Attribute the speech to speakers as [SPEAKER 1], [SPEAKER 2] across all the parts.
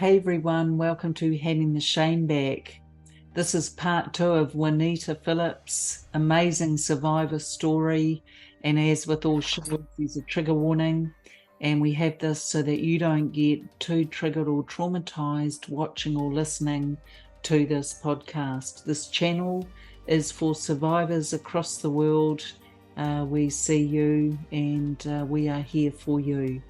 [SPEAKER 1] Hey everyone, welcome to Handing the Shame Back. This is part 2 of Juanita Phillips' amazing survivor story, and as with all shows, there's a trigger warning, and we have this so that you don't get too triggered or traumatized watching or listening to this podcast. This channel is for survivors across the world. We see you, and we are here for you.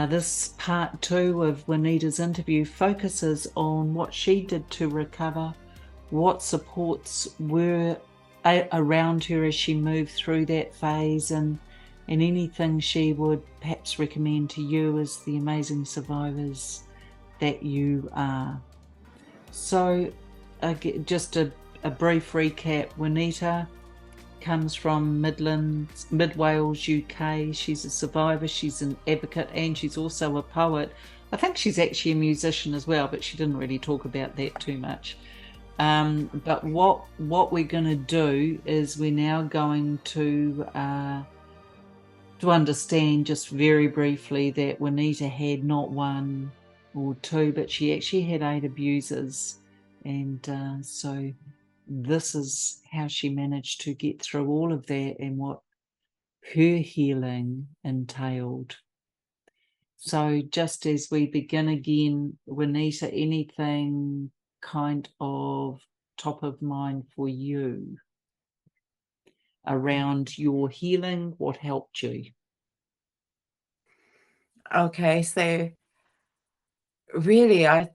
[SPEAKER 1] This part 2 of Juanita's interview focuses on what she did to recover, what supports were around her as she moved through that phase, and anything she would perhaps recommend to you as the amazing survivors that you are. So just a brief recap. Juanita comes from Mid Wales, UK. She's a survivor, she's an advocate, and she's also a poet. I think she's actually a musician as well, but she didn't really talk about that too much. But what we're going to do is we're now going to understand just very briefly that Juanita had not one or two, but she actually had 8 abusers, and so this is how she managed to get through all of that and what her healing entailed. So just as we begin again, Juanita, anything kind of top of mind for you around your healing? What helped you?
[SPEAKER 2] Okay, so really, I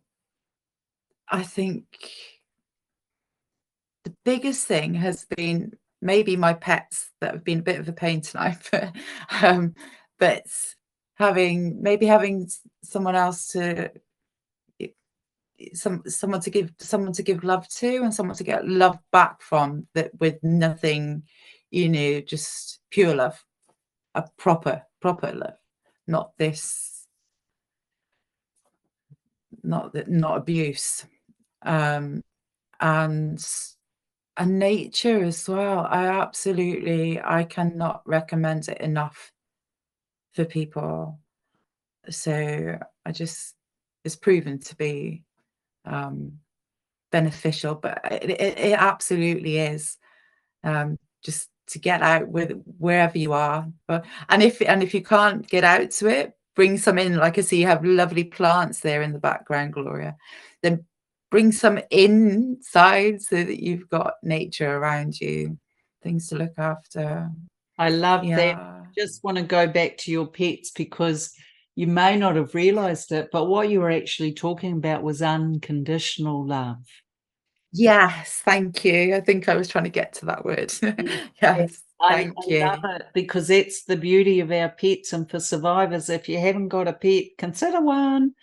[SPEAKER 2] think the biggest thing has been maybe my pets that have been a bit of a pain tonight, but having someone else to someone to give love to and someone to get love back from, that with nothing, just pure love, a proper love, not this, not abuse, and nature as well. I cannot recommend it enough for people. So it's proven to be beneficial, but it absolutely is, just to get out with wherever you are. And if you can't get out to it, bring some in. Like I see you have lovely plants there in the background, Gloria. Then bring some inside so that you've got nature around you, things to look after.
[SPEAKER 1] I love that. I just want to go back to your pets, because you may not have realized it, but what you were actually talking about was unconditional love.
[SPEAKER 2] Yes, thank you. I think I was trying to get to that word. Yes, thank you.
[SPEAKER 1] I love it, because it's the beauty of our pets. And for survivors, if you haven't got a pet, consider one,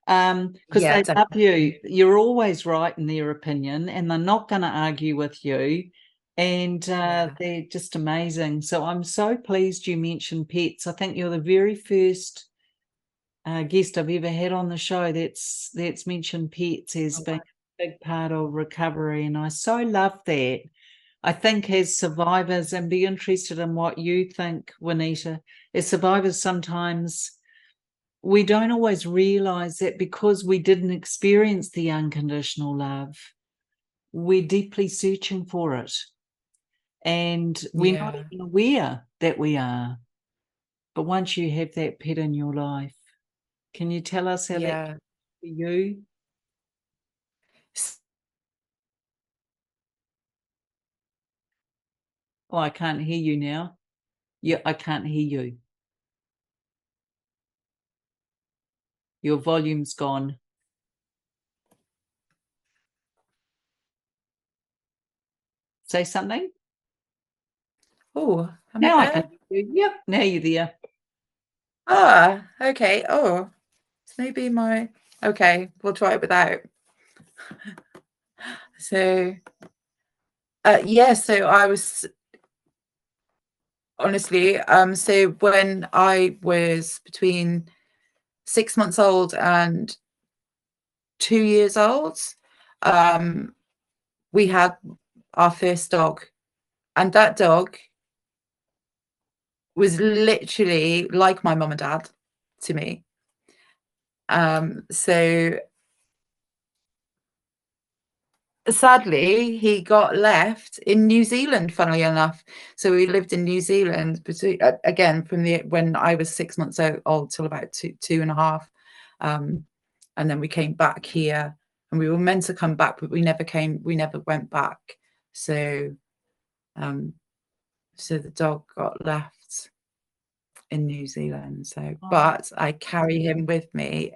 [SPEAKER 1] because they love you. You're always right in their opinion, and they're not going to argue with you. And they're just amazing. So I'm so pleased you mentioned pets. I think you're the very first guest I've ever had on the show that's mentioned pets as being a big part of recovery, and I so love that. I think as survivors, and be interested in what you think, Juanita, as survivors, sometimes we don't always realize that because we didn't experience the unconditional love, we're deeply searching for it. And we're not even aware that we are. But once you have that pet in your life, can you tell us how that for you? Oh, I can't hear you now. Yeah, I can't hear you. Your volume's gone. Say something.
[SPEAKER 2] Oh,
[SPEAKER 1] now I can hear you. Yep, now you're there.
[SPEAKER 2] Okay. Oh, it's maybe okay, we'll try it without. So so I was honestly, so when I was between 6 months old and 2 years old, we had our first dog, and that dog was literally like my mum and dad to me. So sadly, he got left in New Zealand, funnily enough. So we lived in New Zealand again from when I was 6 months old till about two and a half. And then we came back here, and we were meant to come back, but we never went back. So so the dog got left in New Zealand. So, but I carry him with me,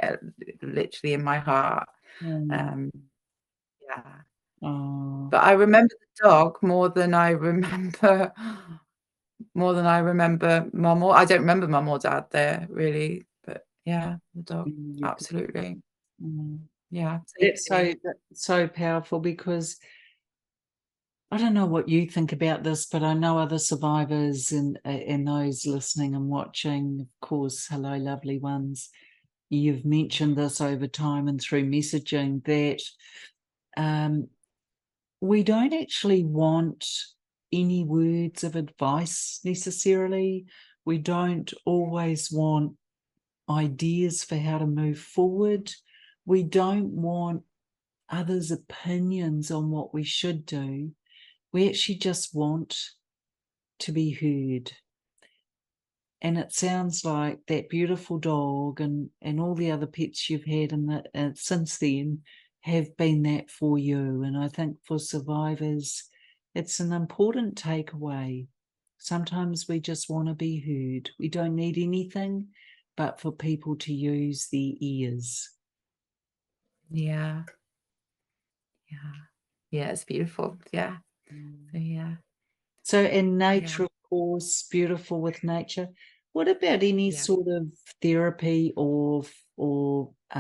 [SPEAKER 2] literally in my heart. Yeah.
[SPEAKER 1] Oh.
[SPEAKER 2] But I remember the dog more than I remember mum, or I don't remember mum or dad there really, but yeah, the dog, absolutely. Yeah, same
[SPEAKER 1] That's
[SPEAKER 2] here.
[SPEAKER 1] so powerful, because I don't know what you think about this, but I know other survivors and those listening and watching, of course, hello, lovely ones. You've mentioned this over time and through messaging that we don't actually want any words of advice necessarily. We don't always want ideas for how to move forward. We don't want others' opinions on what we should do. We actually just want to be heard. And it sounds like that beautiful dog and all the other pets you've had since then have been that for you. And I think for survivors, it's an important takeaway. Sometimes we just want to be heard. We don't need anything but for people to use their ears.
[SPEAKER 2] Yeah. Yeah, it's beautiful. Yeah. So yeah.
[SPEAKER 1] So in nature, of course, beautiful with nature. What about any sort of therapy or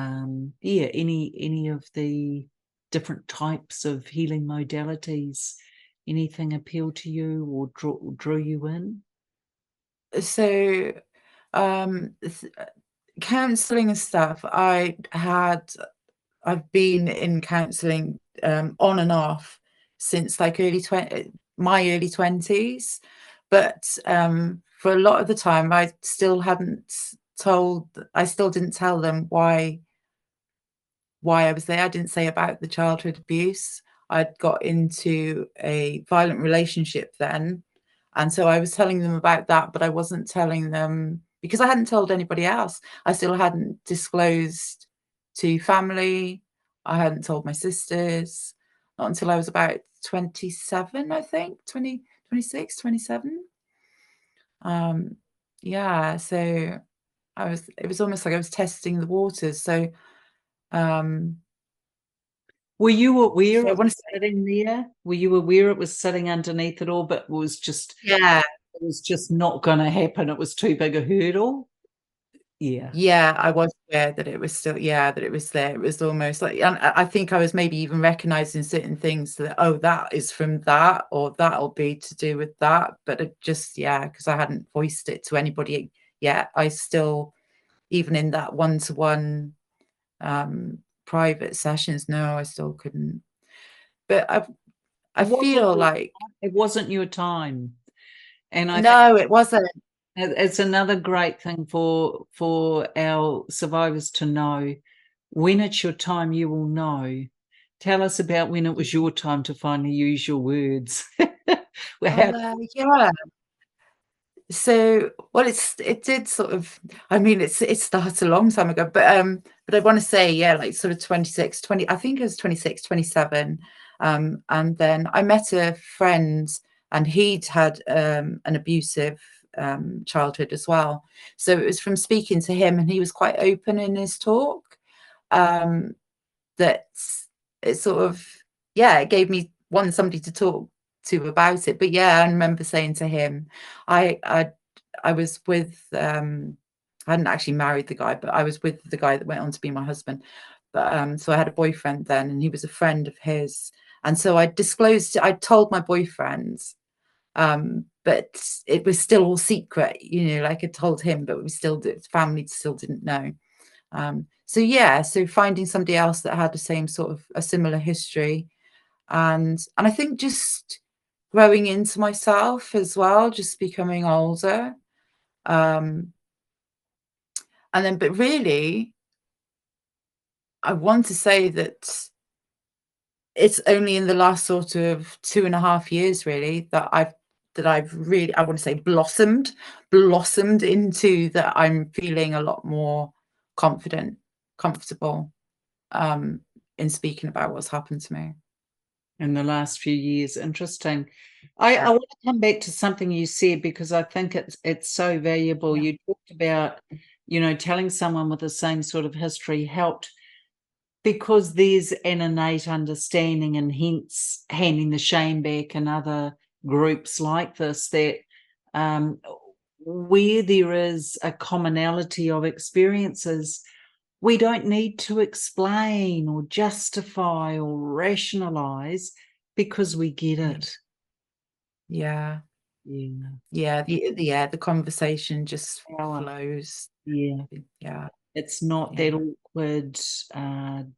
[SPEAKER 1] any of the different types of healing modalities? Anything appeal to you or drew you in?
[SPEAKER 2] So, counselling and stuff, I've been in counselling, on and off since like my early 20s, but, for a lot of the time, I still didn't tell them why I was there. I didn't say about the childhood abuse. I'd got into a violent relationship then, and so I was telling them about that, but I wasn't telling them because I hadn't told anybody else. I still hadn't disclosed to family. I hadn't told my sisters, not until I was about 27, I think, 20, 26, 27. Yeah, so it was almost like I was testing the waters. So, um,
[SPEAKER 1] Were you aware
[SPEAKER 2] I
[SPEAKER 1] it
[SPEAKER 2] want
[SPEAKER 1] was
[SPEAKER 2] to say,
[SPEAKER 1] sitting there? Were you aware it was sitting underneath it all, but
[SPEAKER 2] yeah,
[SPEAKER 1] it was just not going to happen? It was too big a hurdle? Yeah.
[SPEAKER 2] yeah, I was aware that it was still, yeah, that it was there. It was almost like, and I think I was maybe even recognizing certain things that, oh, that is from that, or that'll be to do with that. But it just, yeah, because I hadn't voiced it to anybody yet. I still, even in that one-to-one private sessions, no, I still couldn't. But I feel like,
[SPEAKER 1] It wasn't your time. And I think
[SPEAKER 2] no, it wasn't.
[SPEAKER 1] it's another great thing for our survivors to know. When it's your time, you will know. Tell us about when it was your time to finally use your words. How
[SPEAKER 2] Yeah. So, well, it did sort of, I mean, it started a long time ago, but I want to say, yeah, like sort of 26, 20, I think it was 26, 27. And then I met a friend, and he'd had an abusive childhood as well. So it was from speaking to him, and he was quite open in his talk, that it sort of, yeah, it gave me somebody to talk to about it. But yeah, I remember saying to him, I was with I hadn't actually married the guy, but I was with the guy that went on to be my husband. But so I had a boyfriend then, and he was a friend of his. And so I told my boyfriend, but it was still all secret, like I told him, but family still didn't know. So yeah, so finding somebody else that had the same sort of a similar history, and I think just growing into myself as well, just becoming older. And then, but really, I want to say that it's only in the last sort of 2.5 years really that I've really, I want to say, blossomed into that I'm feeling a lot more confident, comfortable, um, in speaking about what's happened to me.
[SPEAKER 1] In the last few years. Interesting. I want to come back to something you said because I think it's so valuable.
[SPEAKER 2] Yeah.
[SPEAKER 1] You talked about, telling someone with the same sort of history helped because there's an innate understanding, and hence handing the shame back and other groups like this, that where there is a commonality of experiences, we don't need to explain or justify or rationalize because we get it.
[SPEAKER 2] Yeah.
[SPEAKER 1] Yeah.
[SPEAKER 2] The conversation just
[SPEAKER 1] Power.
[SPEAKER 2] flows.
[SPEAKER 1] Yeah.
[SPEAKER 2] Yeah.
[SPEAKER 1] It's not that
[SPEAKER 2] Yeah.
[SPEAKER 1] awkward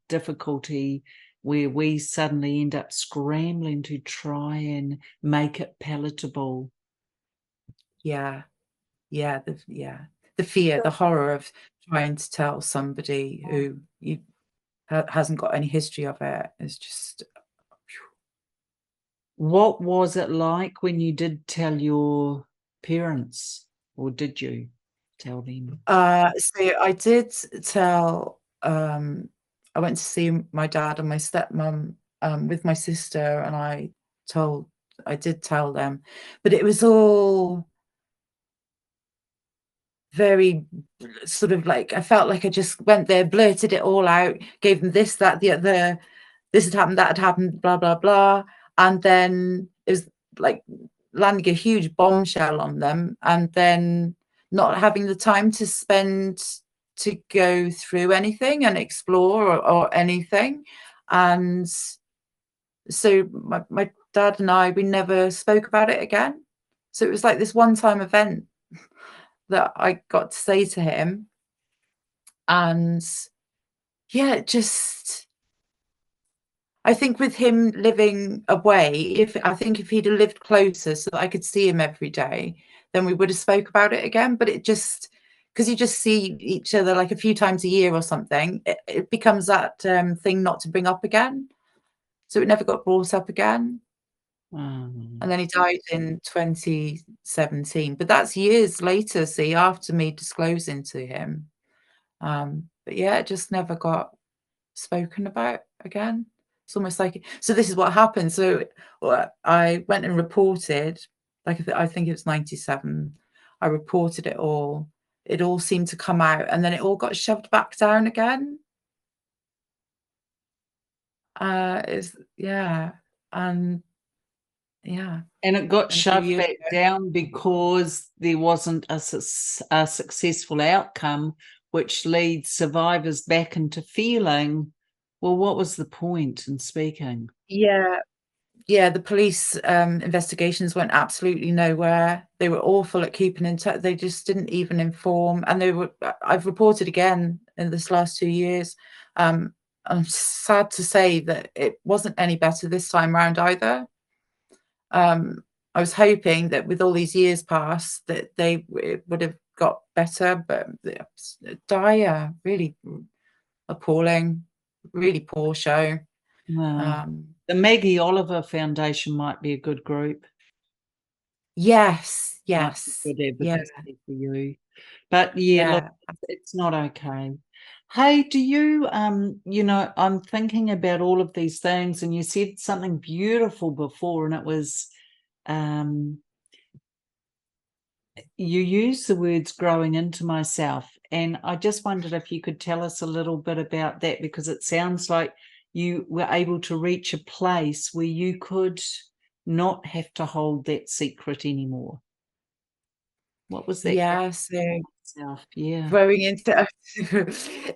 [SPEAKER 1] difficulty where we suddenly end up scrambling to try and make it palatable.
[SPEAKER 2] Yeah. The fear, the horror of trying to tell somebody who hasn't got any history of it is just.
[SPEAKER 1] What was it like when you did tell your parents, or did you tell them?
[SPEAKER 2] So I did tell, I went to see my dad and my stepmom, with my sister, and I did tell them, but it was all very sort of like, I felt like I just went there, blurted it all out, gave them this, that, the other, this had happened, that had happened, blah, blah, blah. And then it was like landing a huge bombshell on them, and then not having the time to spend to go through anything and explore, or anything. And so my dad and I, we never spoke about it again. So it was like this one-time event that I got to say to him. And yeah, just, I think with him living away, if he'd have lived closer so that I could see him every day, then we would have spoke about it again. But it just, because you just see each other like a few times a year or something, it becomes that thing not to bring up again. So it never got brought up again. And then he died in 2017. But that's years later, see, after me disclosing to him. But yeah, it just never got spoken about again. It's almost like, so this is what happened. So I went and reported, like I think it was 97. I reported it all. It all seemed to come out, and then it all got shoved back down again. It's yeah, and yeah,
[SPEAKER 1] And it got
[SPEAKER 2] and a few
[SPEAKER 1] shoved
[SPEAKER 2] years
[SPEAKER 1] back
[SPEAKER 2] ago.
[SPEAKER 1] down because there wasn't a successful outcome, which leads survivors back into feeling, well, what was the point in speaking?
[SPEAKER 2] Yeah, yeah, the police investigations went absolutely nowhere. They were awful at keeping in touch. They just didn't even inform. And I've reported again in this last 2 years. I'm sad to say that it wasn't any better this time round either. I was hoping that with all these years past that it would have got better, but it's dire, really appalling, really poor show.
[SPEAKER 1] Well,
[SPEAKER 2] Um,
[SPEAKER 1] the Maggie Oliver Foundation might be a good group,
[SPEAKER 2] yes,
[SPEAKER 1] might be
[SPEAKER 2] yes,
[SPEAKER 1] good
[SPEAKER 2] yeah,
[SPEAKER 1] advocacy for you. But yeah, look,
[SPEAKER 2] yeah.
[SPEAKER 1] it's not okay. Hey, do you, I'm thinking about all of these things, and you said something beautiful before, and it was, um, you used the words growing into myself. And I just wondered if you could tell us a little bit about that, because it sounds like you were able to reach a place where you could not have to hold that secret anymore. What was that growing
[SPEAKER 2] Yeah, so
[SPEAKER 1] myself? Yeah.
[SPEAKER 2] growing into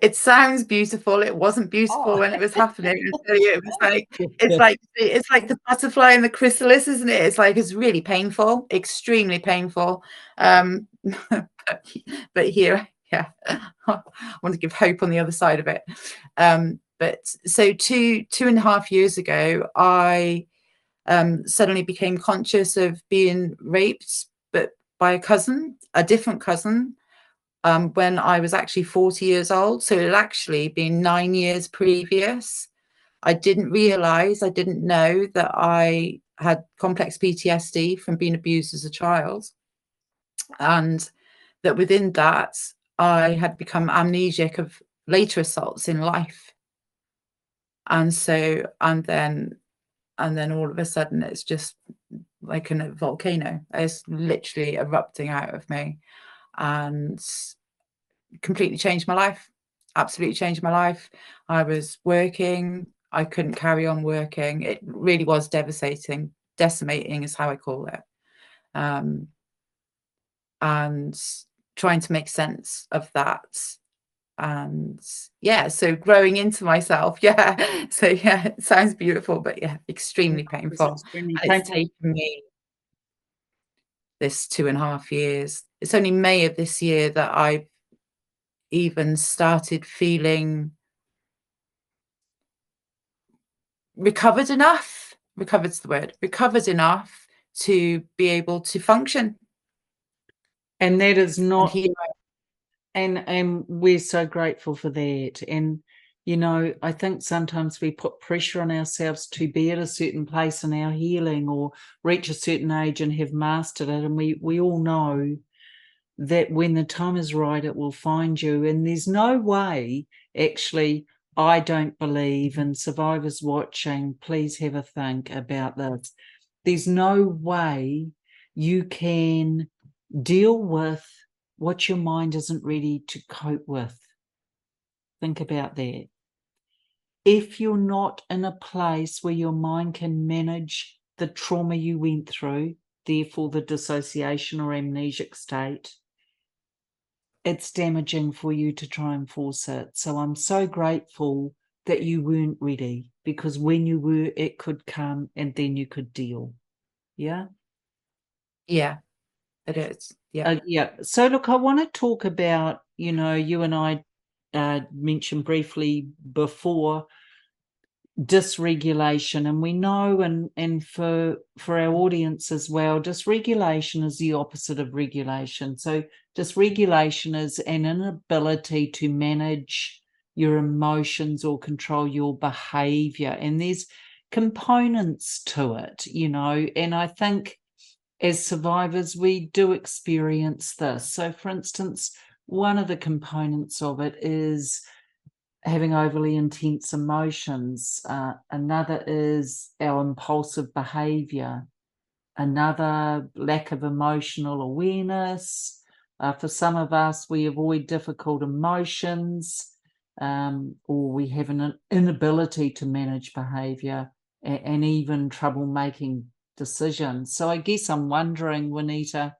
[SPEAKER 2] it sounds beautiful. It wasn't
[SPEAKER 1] Oh.
[SPEAKER 2] beautiful when it was happening. I tell you, it was like it's like the butterfly and the chrysalis, isn't it? It's like it's really painful, extremely painful. But here, yeah, I want to give hope on the other side of it. But so 2.5 years ago, I suddenly became conscious of being raped, but by a cousin, a different cousin. when I was actually 40 years old. So it had actually been 9 years previous. I didn't realize, I didn't know that I had complex PTSD from being abused as a child, and that within that I had become amnesic of later assaults in life. And so, and then all of a sudden it's just like a volcano. It's literally erupting out of me and completely changed my life. Absolutely changed my life. I was working. I couldn't carry on working. It really was devastating. Decimating is how I call it. And trying to make sense of that. And yeah, so growing into myself. Yeah. So yeah, it sounds beautiful, but yeah, extremely
[SPEAKER 1] It's
[SPEAKER 2] painful.
[SPEAKER 1] extremely
[SPEAKER 2] And it's
[SPEAKER 1] painful.
[SPEAKER 2] taken me this 2.5 years. It's only May of this year that I've even started feeling recovered enough. Recovered's the word. Recovered enough to be able to function.
[SPEAKER 1] And that is
[SPEAKER 2] And
[SPEAKER 1] not,
[SPEAKER 2] here
[SPEAKER 1] and we're so grateful for that. And you know, I think sometimes we put pressure on ourselves to be at a certain place in our healing or reach a certain age and have mastered it. And we all know that when the time is right, it will find you. And there's no way, actually, I don't believe, and survivors watching, please have a think about this. There's no way you can deal with what your mind isn't ready to cope with. Think about that. If you're not in a place where your mind can manage the trauma you went through, therefore the dissociation or amnesic state, it's damaging for you to try and force it. So I'm so grateful that you weren't ready, because when you were, it could come and then you could deal. Yeah.
[SPEAKER 2] yeah, it is. Yeah.
[SPEAKER 1] Yeah. So look, I want to talk about, you know, you and I mentioned briefly before, dysregulation, and we know, and for our audience as well, dysregulation is the opposite of regulation. So dysregulation is an inability to manage your emotions or control your behavior, and there's components to it, you know, and I think as survivors we do experience this. So for instance, one of the components of it is having overly intense emotions. Another is our impulsive behavior. Another, lack of emotional awareness. For some of us, we avoid difficult emotions, or we have an inability to manage behavior, and even trouble making decisions. So I guess I'm wondering, Juanita,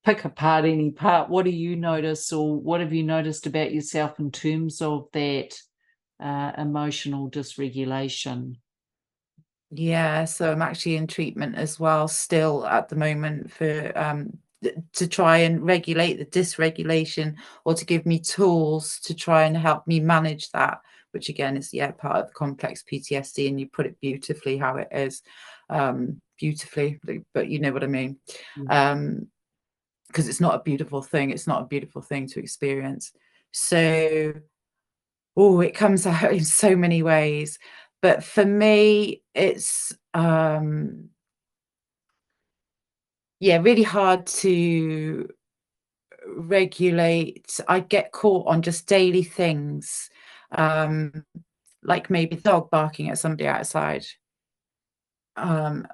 [SPEAKER 1] pick apart any part. What do you notice, or what have you noticed about yourself in terms of that emotional dysregulation?
[SPEAKER 2] Yeah, so I'm actually in treatment as well, still at the moment, for to try and regulate the dysregulation, or to give me tools to try and help me manage that, which again is, yeah, part of complex PTSD. And you put it beautifully how it is, beautifully, but you know what I mean. Because it's not a beautiful thing. It's not a beautiful thing to experience. So, oh, it comes out in so many ways. But for me, it's yeah, really hard to regulate. I get caught on just daily things, um, like maybe dog barking at somebody outside. Um,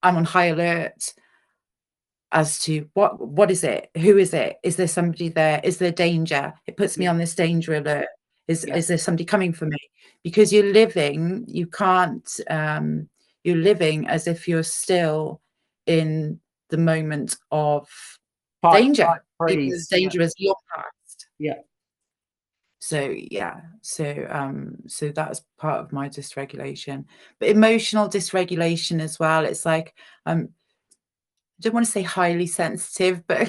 [SPEAKER 2] I'm on high alert as to what is it? Who is it? Is there somebody there? Is there danger? It puts me
[SPEAKER 1] Yeah,
[SPEAKER 2] on this danger alert.
[SPEAKER 1] yeah.
[SPEAKER 2] Is there somebody coming for me? Because you're living, you can't, you're living as if you're still in the moment of
[SPEAKER 1] Fight,
[SPEAKER 2] danger, even though the
[SPEAKER 1] freeze. Yeah,
[SPEAKER 2] danger is long past.
[SPEAKER 1] yeah.
[SPEAKER 2] So yeah, so that's part of my dysregulation. But emotional dysregulation as well. It's like I don't want to say highly sensitive, but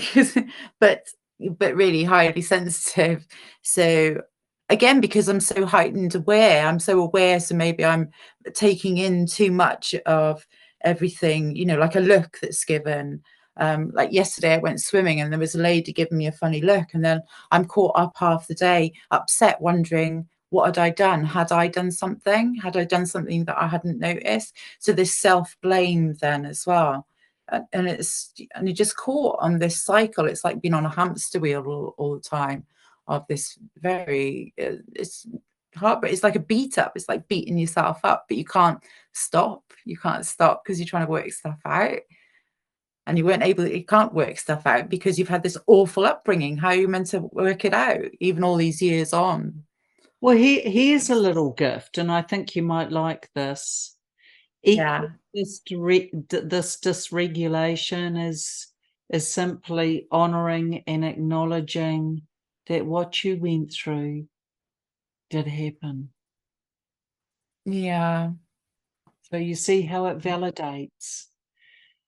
[SPEAKER 2] but but really highly sensitive. So again, because I'm so heightened aware, I'm so aware, so maybe I'm taking in too much of everything, you know, like a look that's given, Like yesterday I went swimming and there was a lady giving me a funny look, and then I'm caught up half the day upset, wondering what had I done? Had I done something? Had I done something that I hadn't noticed? So this self-blame then as well. And you're just caught on this cycle. It's like being on a hamster wheel all the time of this very, it's hard, but it's like a beat up. It's like beating yourself up, but you can't stop. You can't stop because you're trying to work stuff out. And you can't work stuff out because you've had this awful upbringing. How are you meant to work it out, even all these years on?
[SPEAKER 1] Well, here's a little gift, and I think you might like this.
[SPEAKER 2] Yeah.
[SPEAKER 1] This dysregulation is simply honoring and acknowledging that what you went through did happen.
[SPEAKER 2] Yeah.
[SPEAKER 1] So you see how it validates.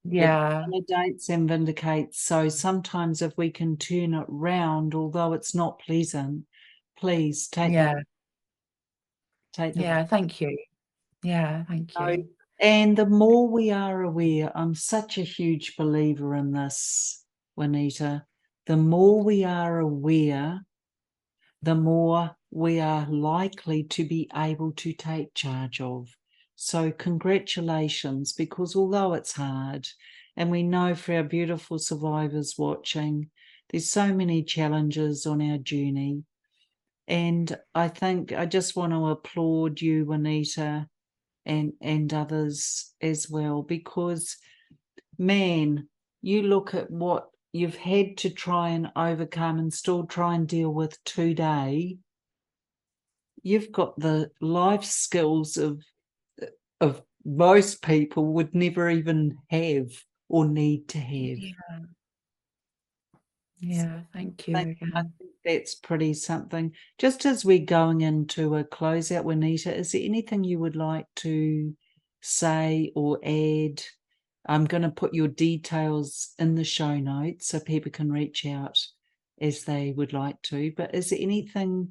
[SPEAKER 2] Yeah.
[SPEAKER 1] It validates and vindicates. So sometimes if we can turn it round, although it's not pleasant, please take
[SPEAKER 2] Yeah. Yeah. Thank you. Yeah. Thank you.
[SPEAKER 1] And the more we are aware, I'm such a huge believer in this, Juanita. The more we are aware, the more we are likely to be able to take charge of. So congratulations, because although it's hard, and we know for our beautiful survivors watching, there's so many challenges on our journey. And I think I just want to applaud you, Juanita, and others as well, because, man, you look at what you've had to try and overcome and still try and deal with today. You've got the life skills of most people would never even have or need to have.
[SPEAKER 2] Yeah, thank you
[SPEAKER 1] I
[SPEAKER 2] again.
[SPEAKER 1] think that's pretty something. Just as we're going into a closeout, Juanita, is there anything you would like to say or add? I'm going to put your details in the show notes so people can reach out as they would like to. But is there anything,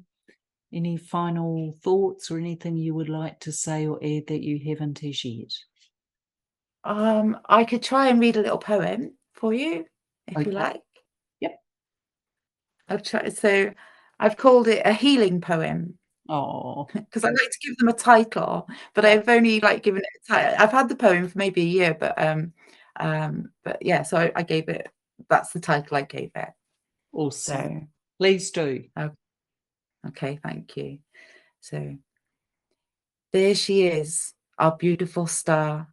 [SPEAKER 1] any final thoughts or anything you would like to say or add that you haven't as yet?
[SPEAKER 2] I could try and read a little poem for you, if you
[SPEAKER 1] Okay.
[SPEAKER 2] like.
[SPEAKER 1] Yep.
[SPEAKER 2] I'll try. So I've called it a healing poem
[SPEAKER 1] Oh,
[SPEAKER 2] because I like to give them a title, but
[SPEAKER 1] yeah.
[SPEAKER 2] I've only like given it a title. I've had the poem for maybe a year, but yeah. So I gave it. That's the title I gave it.
[SPEAKER 1] Awesome.
[SPEAKER 2] So
[SPEAKER 1] Please do.
[SPEAKER 2] okay, thank you. So there she is, our beautiful star,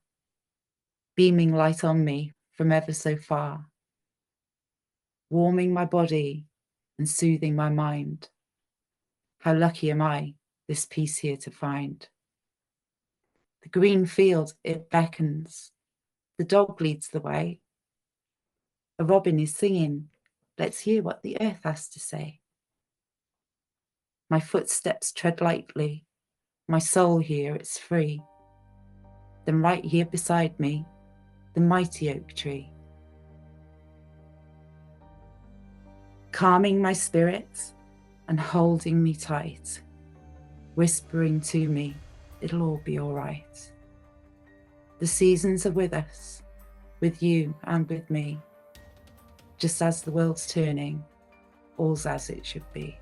[SPEAKER 2] beaming light on me from ever so far, warming my body and soothing my mind. How lucky am I, this peace here to find. The green field, it beckons. The dog leads the way. A robin is singing. Let's hear what the earth has to say. My footsteps tread lightly. My soul here, it's free. Then right here beside me, the mighty oak tree. Calming my spirits and holding me tight, whispering to me, it'll all be all right. The seasons are with us, with you and with me. Just as the world's turning, all's as it should be.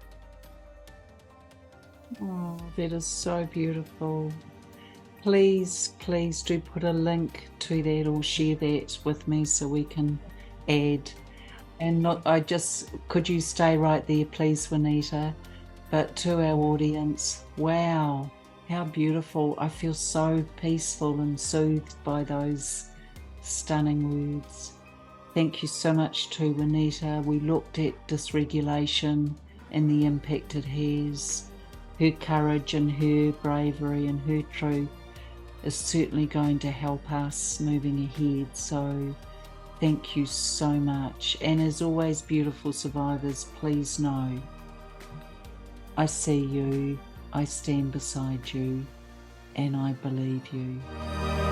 [SPEAKER 1] Oh, that is so beautiful. Please, please do put a link to that or share that with me so we can add. And could you stay right there, please, Juanita? But to our audience, wow, how beautiful. I feel so peaceful and soothed by those stunning words. Thank you so much to Juanita. We looked at dysregulation and the impact it has. Her courage and her bravery and her truth is certainly going to help us moving ahead. So thank you so much. And as always, beautiful survivors, please know I see you, I stand beside you, and I believe you.